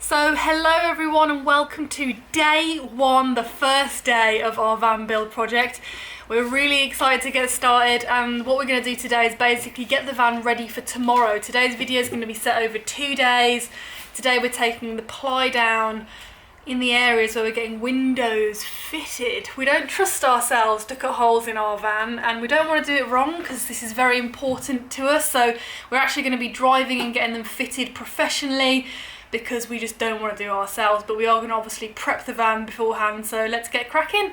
So hello everyone and welcome to day one, the first day of our van build project. We're really excited to get started, and what we're going to do today is basically get the van ready for tomorrow. Today's video is going to be set over 2 days. Today we're taking the ply down in the areas where we're getting windows fitted. We don't trust ourselves to cut holes in our van, and we don't want to do it wrong because this is very important to us. So we're actually going to be driving and getting them fitted professionally because we just don't want to do it ourselves, but we are going to obviously prep the van beforehand. So let's get cracking.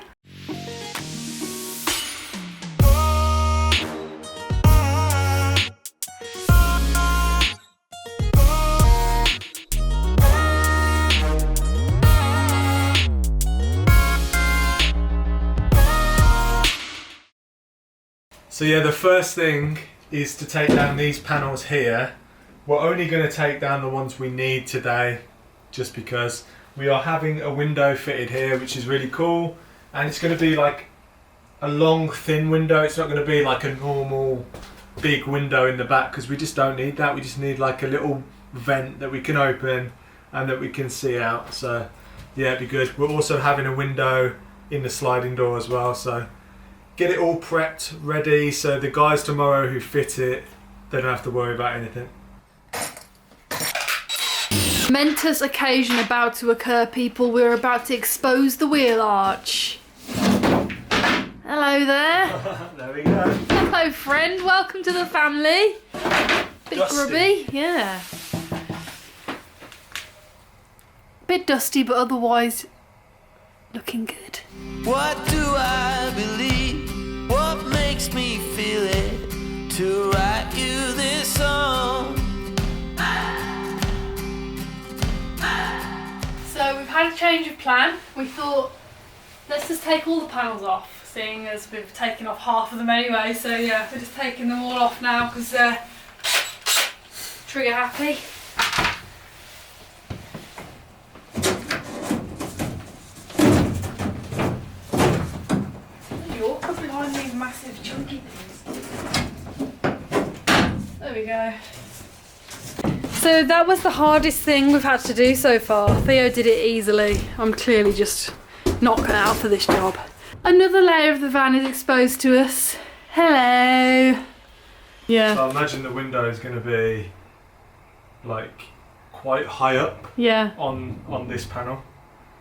So yeah, the first thing is to take down these panels here. We're only going to take down the ones we need today, just because we are having a window fitted here, which is really cool. And it's going to be like a long, thin window. It's not going to be like a normal big window in the back, because we just don't need that. We just need like a little vent that we can open and that we can see out. So yeah, it'd be good. We're also having a window in the sliding door as well. So get it all prepped, ready, so the guys tomorrow who fit it, they don't have to worry about anything. Momentous occasion about to occur, people. We're about to expose the wheel arch. Hello there. There we go. Hello friend, welcome to the family. Bit Dusty. grubby, yeah. Bit dusty, but otherwise looking good. What do I believe? What makes me feel it to write you this song? So we've had a change of plan. We thought, let's just take all the panels off, seeing as we've taken off half of them anyway. So yeah, we're just taking them all off now because they're trigger happy. Behind these massive chunky things. There we go. So that was the hardest thing we've had to do so far. Theo did it easily. I'm clearly just not cut out for this job. Another layer of the van is exposed to us. Hello. Yeah. So I imagine the window is going to be like quite high up. Yeah. On this panel.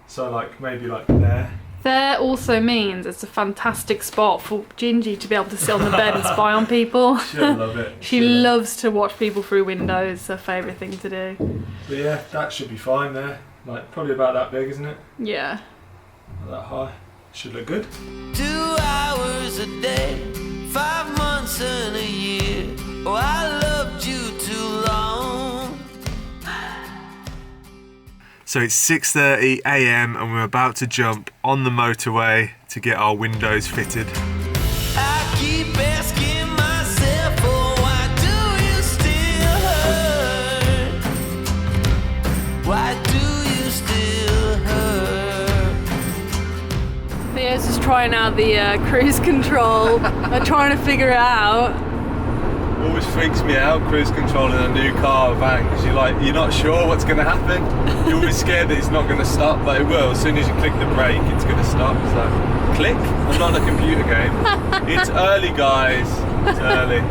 So like maybe like there. There also means it's a fantastic spot for Gingy to be able to sit on the bed and spy on people. She'll love it. She loves to watch people through windows. It's her favourite thing to do. But yeah, that should be fine there. Like probably about that big, isn't it? Yeah. Not that high. Should look good. 2 hours a day, 5 months and a year. Oh, I loved you too long. So it's 6:30 AM and we're about to jump on the motorway to get our windows fitted. I keep asking myself, oh, why do you still hurt? Why do you still hurt? Theo's just trying out the cruise control. They're trying to figure it out. Always freaks me out, cruise control in a new car or van, because you're not sure what's going to happen. You're always scared that it's not going to stop, but it will. As soon as you click the brake, it's going to stop. So click. I'm not in a computer game. It's early, guys. It's early.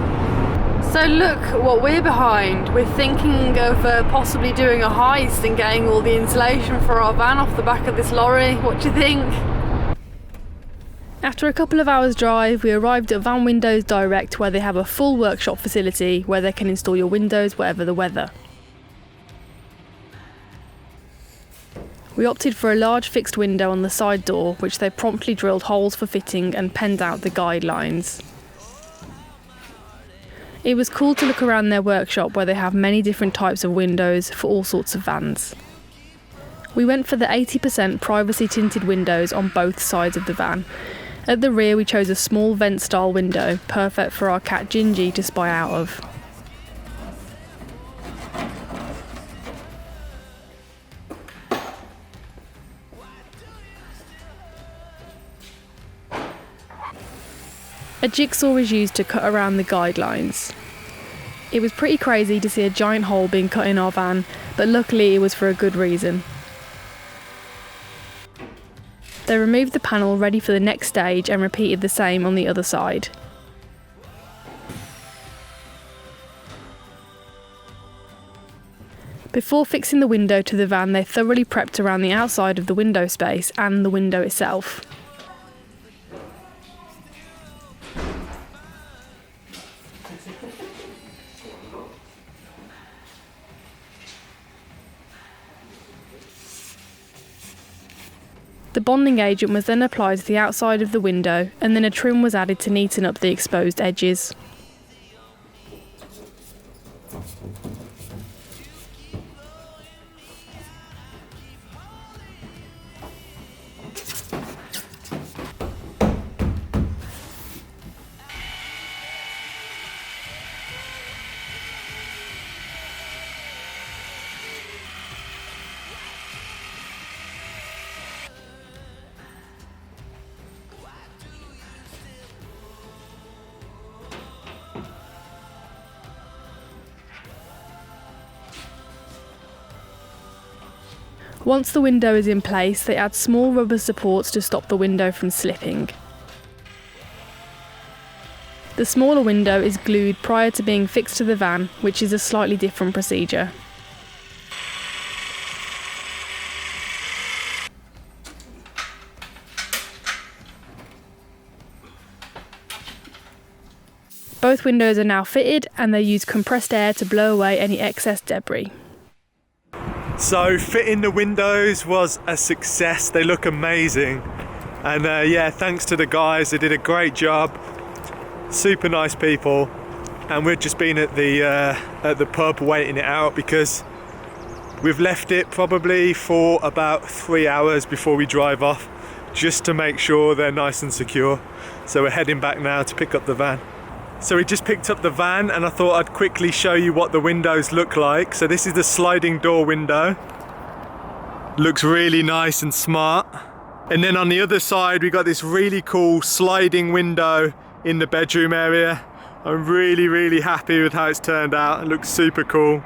So look what we're behind. We're thinking of possibly doing a heist and getting all the insulation for our van off the back of this lorry. What do you think? After a couple of hours drive, we arrived at Van Windows Direct, where they have a full workshop facility where they can install your windows whatever the weather. We opted for a large fixed window on the side door, which they promptly drilled holes for fitting and penned out the guidelines. It was cool to look around their workshop, where they have many different types of windows for all sorts of vans. We went for the 80% privacy tinted windows on both sides of the van. At the rear we chose a small vent style window, perfect for our cat Gingy to spy out of. A jigsaw is used to cut around the guidelines. It was pretty crazy to see a giant hole being cut in our van, but but luckily it was for a good reason. They removed the panel ready for the next stage and repeated the same on the other side. Before fixing the window to the van, they thoroughly prepped around the outside of the window space and the window itself. The bonding agent was then applied to the outside of the window, and then a trim was added to neaten up the exposed edges. Once the window is in place, they add small rubber supports to stop the window from slipping. The smaller window is glued prior to being fixed to the van, which is a slightly different procedure. Both windows are now fitted, and they use compressed air to blow away any excess debris. So fitting the windows was a success. They look amazing, and yeah, thanks to the guys, they did a great job. Super nice people, and we've just been at the pub waiting it out because we've left it probably for about 3 hours before we drive off, just to make sure they're nice and secure. So we're heading back now to pick up the van. So we just picked up the van, and I thought I'd quickly show you what the windows look like. So this is the sliding door window. Looks really nice and smart. And then on the other side, we got this really cool sliding window in the bedroom area. I'm really, really happy with how it's turned out. It looks super cool.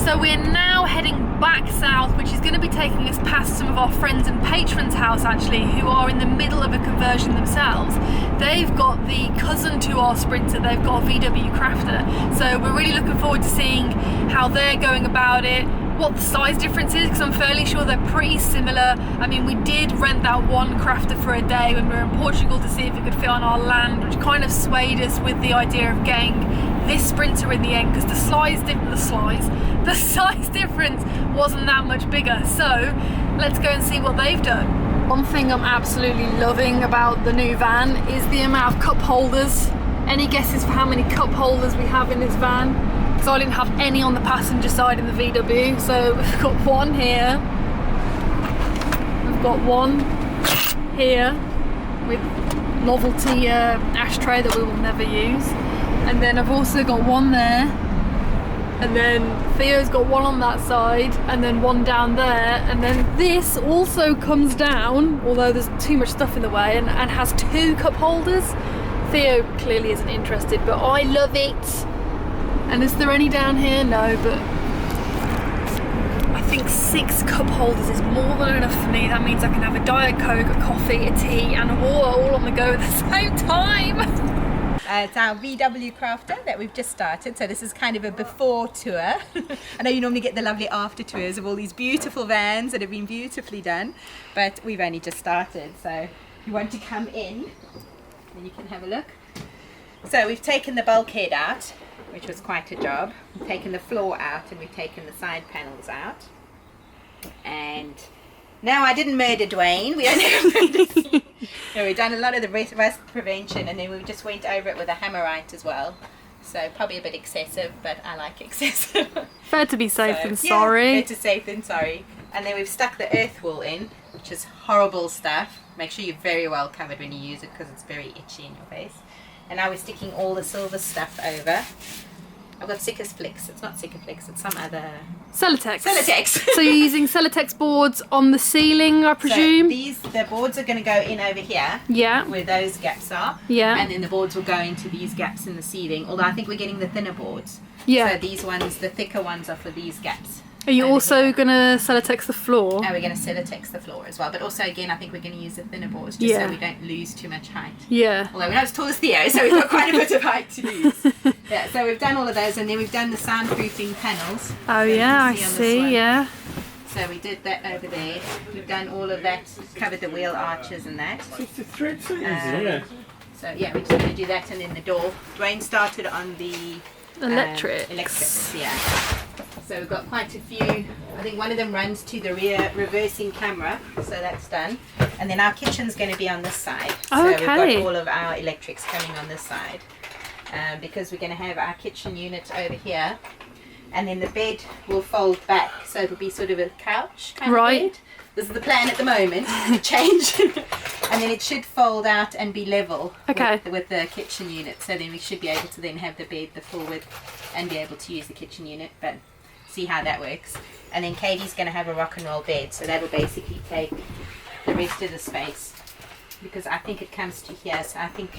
So we're now heading back south, which is going to be taking us past some of our friends and patrons' house actually, who are in the middle of a conversion themselves. They've got the cousin to our Sprinter, they've got a VW Crafter. So we're really looking forward to seeing how they're going about it, what the size difference is, because I'm fairly sure they're pretty similar. I mean, we did rent that one Crafter for a day when we were in Portugal to see if it could fit on our land, which kind of swayed us with the idea of getting this Sprinter in the end, because the size difference wasn't that much bigger. So let's go and see what they've done. One thing I'm absolutely loving about the new van is the amount of cup holders. Any guesses for how many cup holders we have in this van? Because I didn't have any on the passenger side in the VW. So we've got one here, we've got one here with novelty ashtray that we will never use, and then I've also got one there, and then Theo's got one on that side, and then one down there, and then this also comes down, although there's too much stuff in the way, and has 2 cup holders. Theo clearly isn't interested, but I love it. And is there any down here? No, but I think 6 cup holders is more than enough for me. That means I can have a Diet Coke, a coffee, a tea, and a water all on the go at the same time. It's our VW Crafter that we've just started, so this is kind of a before tour. I know you normally get the lovely after tours of all these beautiful vans that have been beautifully done, but we've only just started, so if you want to come in, then you can have a look. So we've taken the bulkhead out, which was quite a job. We've taken the floor out and we've taken the side panels out. And no, I didn't murder Duane. We only no, we've done a lot of the rust prevention, and then we just went over it with a hammerite as well. So probably a bit excessive, but I like excessive. Fair to be safe than sorry. Yeah, better safe than sorry. And then we've stuck the earth wool in, which is horrible stuff. Make sure you're very well covered when you use it because it's very itchy in your face. And now we're sticking all the silver stuff over. I've got Sikaflex. It's not Sikaflex, it's some other... Celotex. Celotex. So you're using Celotex boards on the ceiling, I presume? So the boards are going to go in over here. Yeah. Where those gaps are. Yeah. And then the boards will go into these gaps in the ceiling. Although I think we're getting the thinner boards. Yeah. So these ones, the thicker ones, are for these gaps. Are you also going to sellotex the floor? And we're going to sellotex the floor as well. But also, again, I think we're going to use the thinner boards just so we don't lose too much height. Yeah. Although we're not as tall as Theo, so we've got quite a bit of height to lose. Yeah, so we've done all of those, and then we've done the soundproofing panels. Oh, yeah, I see, yeah. So we did that over there. We've done all of that, covered the wheel arches and that. It's the thread so easy, yeah. So yeah, we're just going to do that, and then the door. Dwayne started on the electrics, yeah. So we've got quite a few. I think one of them runs to the rear reversing camera, so that's done. And then our kitchen's going to be on this side. So we've got all of our electrics coming on this side. Because we're going to have our kitchen unit over here. And then the bed will fold back, so it'll be sort of a couch kind of bed. This is the plan at the moment, to change. And then it should fold out and be level with the kitchen unit. So then we should be able to then have the bed the full width and be able to use the kitchen unit. But see how that works. And then Katie's going to have a rock and roll bed, so that'll basically take the rest of the space. Because I think it comes to here, so I think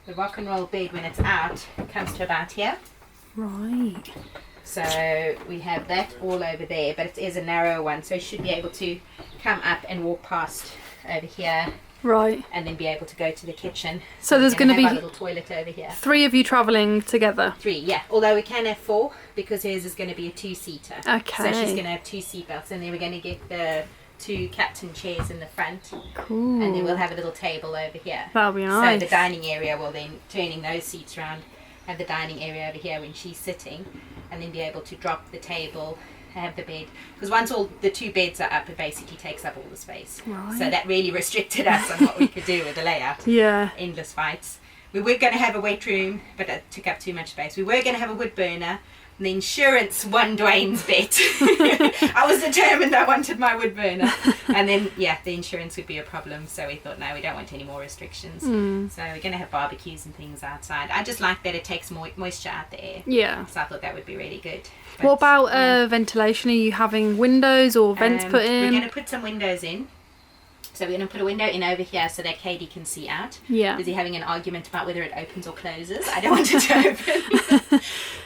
the rock and roll bed, when it's out, comes to about here. Right. So we have that all over there, but it is a narrow one, so you should be able to come up and walk past over here. Right. And then be able to go to the kitchen. So there's going to be a little toilet over here. 3 of you travelling together? 3, yeah. Although we can have 4 because hers is going to be a 2-seater. Okay. So she's going to have 2 seatbelts, and then we're going to get the 2 captain chairs in the front. Cool. And then we'll have a little table over here. That'll be nice. So the dining area will then, turning those seats around, have the dining area over here when she's sitting, and then be able to drop the table, have the bed. Because once all the 2 beds are up, it basically takes up all the space. Right. So that really restricted us on what we could do with the layout. Yeah. Endless fights. We were going to have a wet room, but it took up too much space. We were going to have a wood burner. And the insurance won Dwayne's bet. I was determined I wanted my wood burner. And then, yeah, the insurance would be a problem. So we thought, no, we don't want any more restrictions. So we're going to have barbecues and things outside. I just like that it takes moisture out the air. Yeah. So I thought that would be really good. But, what about ventilation? Are you having windows or vents put in? We're going to put some windows in. So we're going to put a window in over here so that Katie can see out. Yeah. Busy having an argument about whether it opens or closes. I don't want it to open.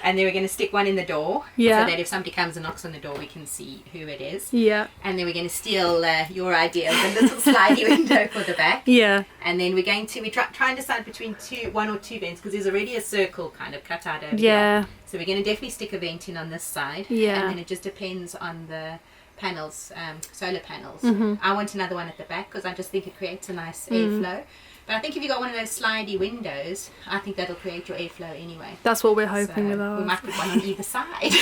And then we're going to stick one in the door. Yeah. So that if somebody comes and knocks on the door, we can see who it is. Yeah. And then we're going to steal your idea of a little slidey window for the back. Yeah. And then we're going to, try and decide between 1 or 2 vents, because there's already a circle kind of cut out over here. So we're going to definitely stick a vent in on this side. Yeah. And then it just depends on the panels, solar panels. Mm-hmm. I want another one at the back because I just think it creates a nice airflow. But I think if you got one of those slidey windows, I think that'll create your airflow anyway. That's what we're hoping with ours. We might put one on either side.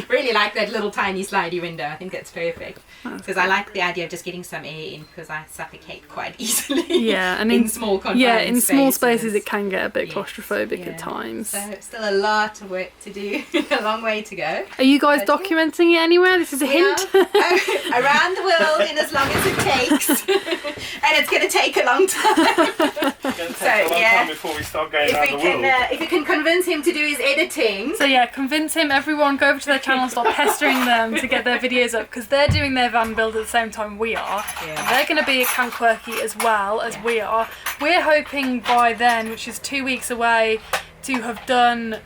Really like that little tiny slidey window. I think that's perfect. Because I like the idea of just getting some air in, because I suffocate quite easily. Yeah, and in small confined small spaces it can get a bit claustrophobic at times. So still a lot of work to do. A long way to go. Are you guys documenting it anywhere? This is a hint. Around the world in as long as it takes. And it's going to take a long time. It's going to take a long time before we start going around the world. If you can convince him to do his editing. So yeah, convince him, everyone go over to their channel and start pestering them to get their videos up, because they're doing their van build at the same time we are. Yeah. And they're going to be at Camp Quirky as well as we are. We're hoping by then, which is 2 weeks away, to have done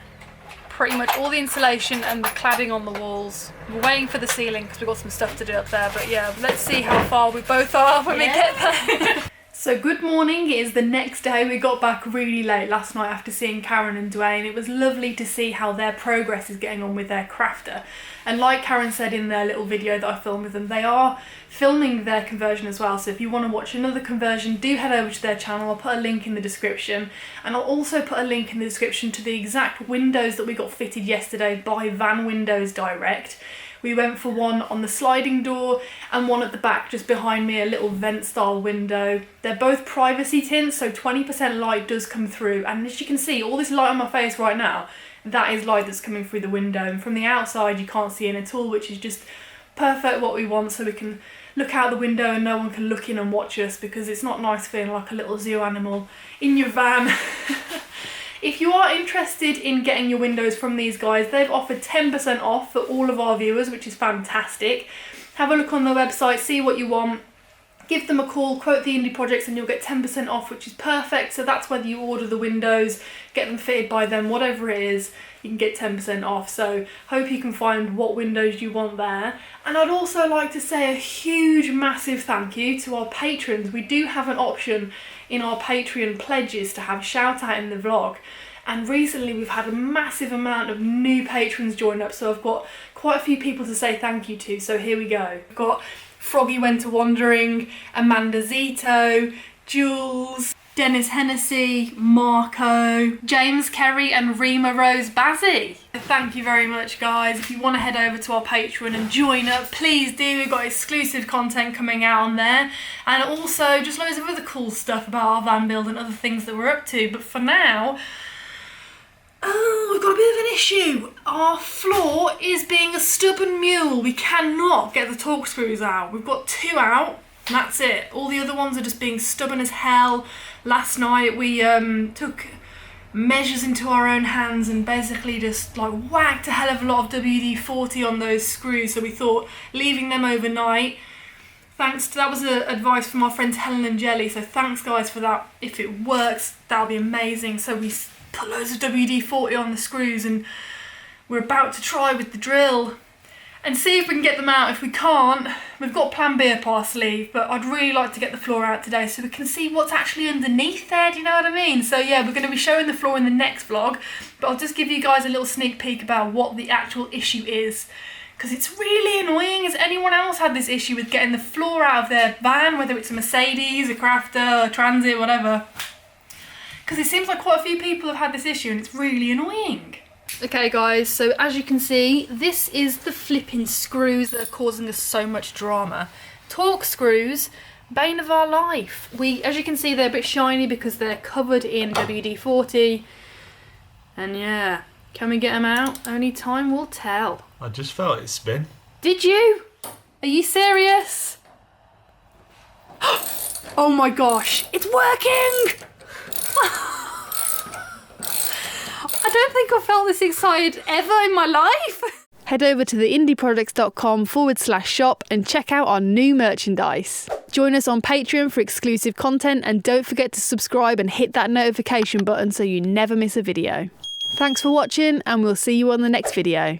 pretty much all the insulation and the cladding on the walls. We're waiting for the ceiling because we've got some stuff to do up there, but yeah, let's see how far we both are when we get there. So good morning, it is the next day. We got back really late last night after seeing Karen and Duane. It was lovely to see how their progress is getting on with their crafter. And like Karen said in their little video that I filmed with them, they are filming their conversion as well. So if you want to watch another conversion, do head over to their channel. I'll put a link in the description. And I'll also put a link in the description to the exact windows that we got fitted yesterday by Van Windows Direct. We went for one on the sliding door and one at the back just behind me, a little vent style window. They're both privacy tints, so 20% light does come through. And as you can see, all this light on my face right now, that is light that's coming through the window. And from the outside, you can't see in at all, which is just perfect what we want, so we can look out the window and no one can look in and watch us, because it's not nice feeling like a little zoo animal in your van. If you are interested in getting your windows from these guys, they've offered 10% off for all of our viewers, which is fantastic. Have a look on their website, see what you want. give them a call, quote the Indie Projects, and you'll get 10% off, which is perfect. So that's whether you order the windows, get them fitted by them, whatever it is, you can get 10% off. So hope you can find what windows you want there. And I'd also like to say a huge, massive thank you to our patrons. We do have an option in our Patreon pledges to have a shout out in the vlog. And recently we've had a massive amount of new patrons join up, so I've got quite a few people to say thank you to, so here we go. We've got Froggy Went to Wandering, Amanda Zito, Jules, Dennis Hennessy, Marco, James Kerry and Rima Rose Bazzi. Thank you very much, guys. If you want to head over to our Patreon and join up, please do. We've got exclusive content coming out on there, and also just loads of other cool stuff about our van build and other things that we're up to. But for now, oh, we've got a bit of an issue. Our floor is being a stubborn mule. We cannot get the torque screws out. We've got 2 out, and that's it. All the other ones are just being stubborn as hell. Last night we took measures into our own hands and basically just like whacked a hell of a lot of WD-40 on those screws. So we thought leaving them overnight. Thanks to, that was advice from our friends Helen and Jelly. So thanks guys for that. If it works, that'll be amazing. So we put loads of WD-40 on the screws and we're about to try with the drill and see if we can get them out. If we can't, we've got plan B up our sleeve, but I'd really like to get the floor out today so we can see what's actually underneath there, do you know what I mean? So yeah, we're going to be showing the floor in the next vlog, but I'll just give you guys a little sneak peek about what the actual issue is, because it's really annoying. Has anyone else had this issue with getting the floor out of their van, whether it's a Mercedes, a Crafter, a Transit, whatever? Because it seems like quite a few people have had this issue and it's really annoying. Okay guys, so as you can see, this is the flipping screws that are causing us so much drama. Torque screws, bane of our life. As you can see, they're a bit shiny because they're covered in WD-40. And yeah, can we get them out? Only time will tell. I just felt it spin. Did you? Are you serious? Oh my gosh, it's working! I don't think I've felt this excited ever in my life. Head over to theindyprojects.com/shop and check out our new merchandise. Join us on Patreon for exclusive content, and don't forget to subscribe and hit that notification button so you never miss a video. Thanks for watching, and we'll see you on the next video.